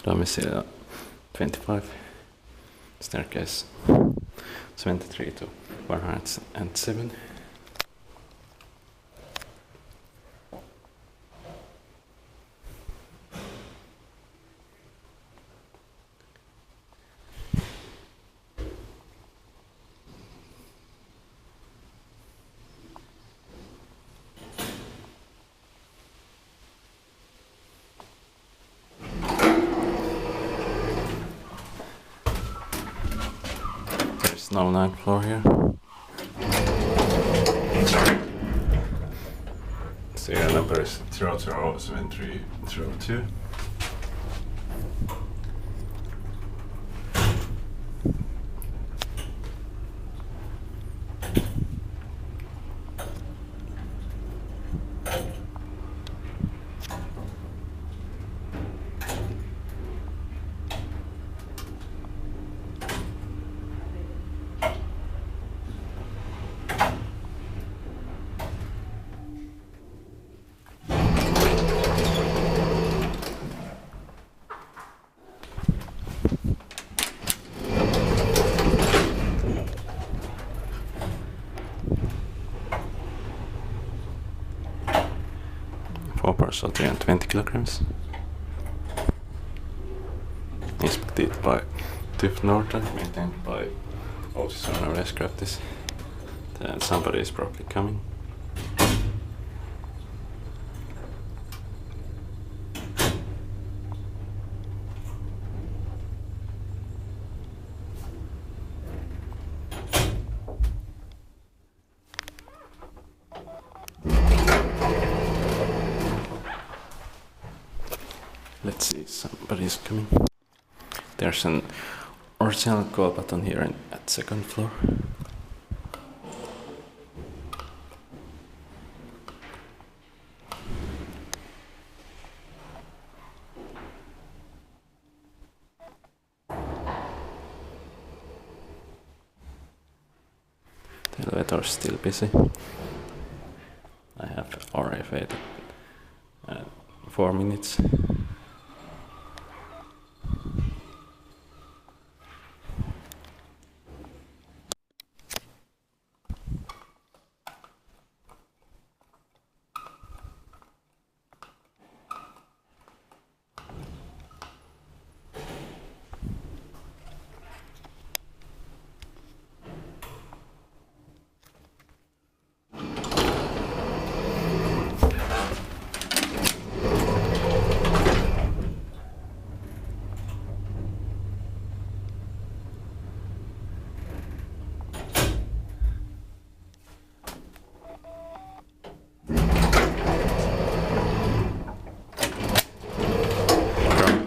Domicile 25, staircase 23 to 107. No ninth floor here. Serial number is 007302. Four parcel 320 kilograms. Inspected by TÜV Norton, maintained by Office Owner Escratis. Then somebody is probably coming. Let's see, somebody's coming. There's an original call button here at second floor. The elevator is still busy. I have RFA 4 minutes.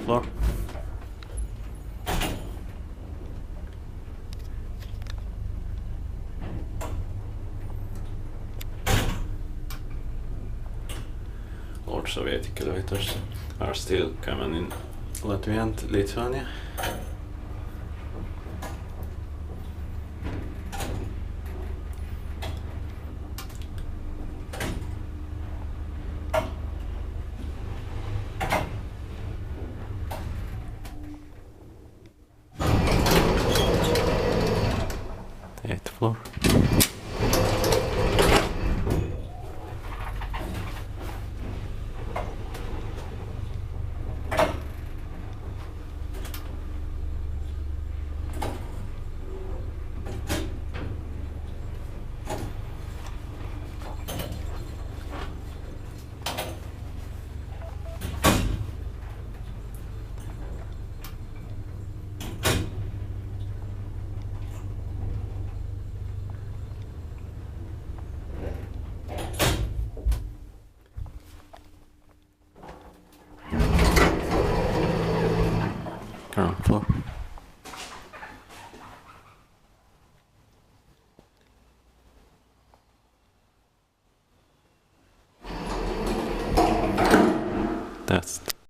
Floor. Old Soviet elevators are still common in Latvia and Lithuania.